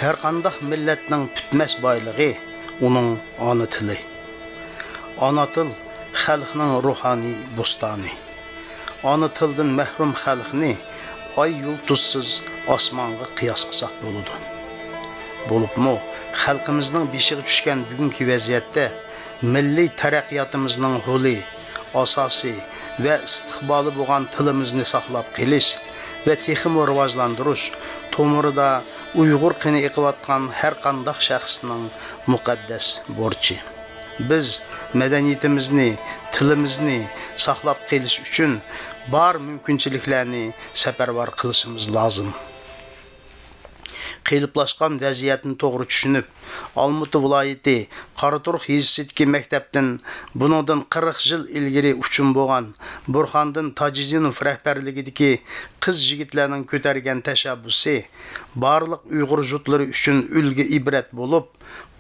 Her qandaq milletning bitmas boyligi uning ana tili. Ana til xalqning ruhani bostoni. Ana tildan mahrum xalqni ay yulduzsiz osmonga qiyos qilsak bo'ladi. Bo'libmi, xalqimizning beshiga tushgan bugungi vaziyatda milliy taraqqiyotimizning holi, asosiy va istiqboli bo'lgan tilimizni saqlab qolish va texnik rivojlantirish to'mirida Uyg'ur qini eqiyotgan har qanday shaxsning muqaddas borchi. Biz madaniyatimizni, tilimizni saqlab qolish uchun bar mumkinchiliklarni safarbar qilishimiz lozim. Qiyinlashgan vaziyatni to'g'ri tushunib, Olmuti viloyati Qoraturuq yezisidagi maktabdan buningdan 40 yil ilgari uchun bo'lgan Burxondin Tojizinov rahbarligidagi qiz-yigitlarning ko'targan tashabbusi barliq Uyg'ur jutlari uchun ulgu ibrat bo'lib,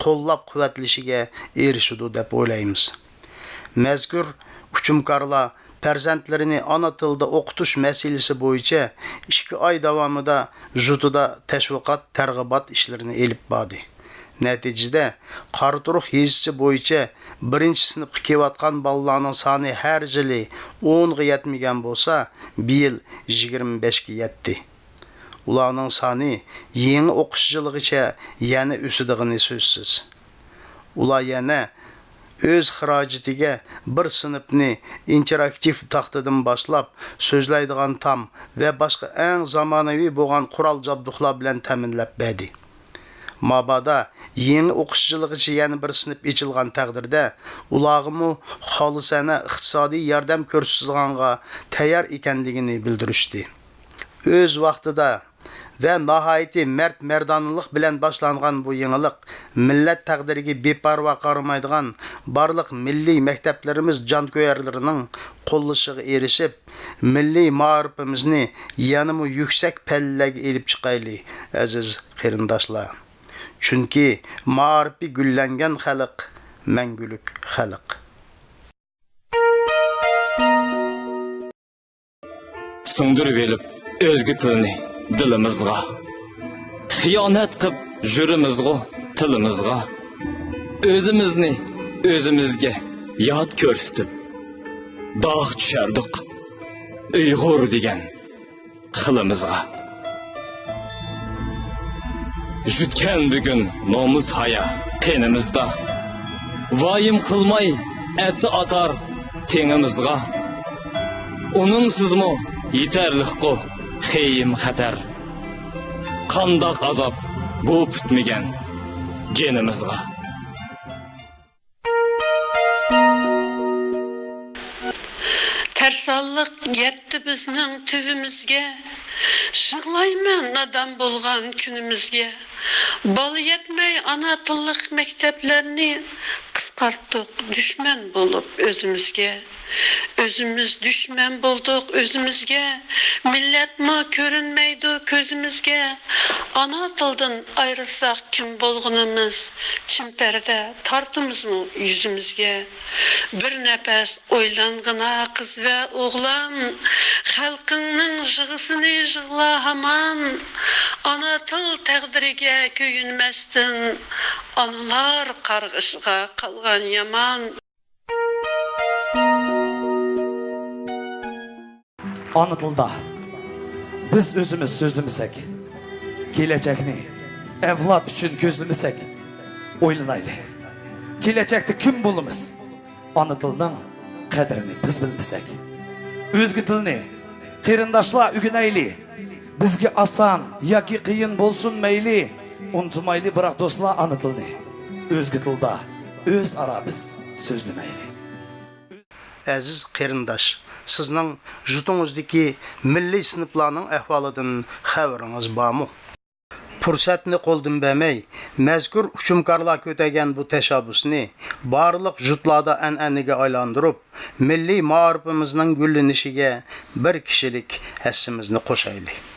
qo'llab-quvvatlashiga erishdi deb o'ylaymiz. Mazkur hukmkorlar farzandlarini ana tilda o'qitish masalasi bo'yicha 2 oy davomida jutida tashviqot, targ'ibot ishlarini elib bordi. Natijada Qoraturuq yezisi bo'yicha 1-sinfga kelayotgan bolalarning soni har yili 10 ga yetmagan bo'lsa, bu yil 25 ga yetdi. Ularning soni yangi o'qish yiligacha yana o'sadigan so'zsiz. Ular yana öz xarajatiga bir sinfni interaktiv taxtadan boshlab so'zlaydigan tam va boshqa eng zamonaviy bo'lgan qurol jabduqlar bilan ta'minlab berdi. Mabada yangi o'qish yiligacha yana bir sinf ochilgan taqdirda ularga xolisona iqtisodiy yordam ko'rsatilganga tayyor ekanligini bildirishdi. O'z vaqtida ve nahayeti merdonlik bilen başlangan bu yenilik millet taqdiriga beparvo qaramaydigan barliq milliy maktablarimiz jonko'yarlarining qo'llashiga erishib, milliy ma'rifimizni yanada yuksak pallaga elib chiqayli aziz qarindoshlar. Chunki ma'rifi gullangan xalq mangulik xalq. Singdirib elib o'zga tilni dilimizga, xiyonat qilib jurimizga, tilimizga, o'zimizni o'zimizga yod ko'rsatib, dog' tushardik Uyg'ur degan xilimizga. Jutgan bugun nomus haya qenimizda, vayim qilmay ati atar tengimizga. Uningsizmi yetarliqo xeyim xatar, qandoq azob bu bitmagan jenimizga. Tersallık yetti bizning tüvimizge, Şıqlayman nadam bolgan günümüzge. Bal yetmey ana tillik mekteplerini qısqarttık, düşman bolup özümüzge. Özümüz düşman bulduk özümüzge, millet mi görünmeydi közümüzge. Ana tilden ayrılsak kim bolğunumuz, kim perde tartımız mı yüzümüzge. Bir nefes oylangına kız ve oğlan, halkının jığısını jığla haman. Ana til taqdiriga köyünmestin, analar qargışıga qalgan yaman. Ana tilda biz özümüz sözlümüsek, keləcəkni evlat üçün gözlümüsek, oylanaylı. Keləcəkdə kim bulumuz? Ana tilinin qədrini biz bilmisek. Özgü tilini qarindoshlar ügünəyli. Bizge asan, yoki qiyin bolsun meyli. Unutmaylı bırak dostlar ana tilini. Özgü tilda öz ara biz sözlüməyli. Aziz qarindosh, sizning jutungizdagi milliy sinflarning ahvolidan xabaringiz bormi? Fursatni qo'ldan bermay, mazkur hukmkorlar ko'tagan bu tashabbusni barliq jutlarda an'anaga aylantirib, milliy ma'rifimizning gullanishiga bir kishilik hissimizni qo'shaylik.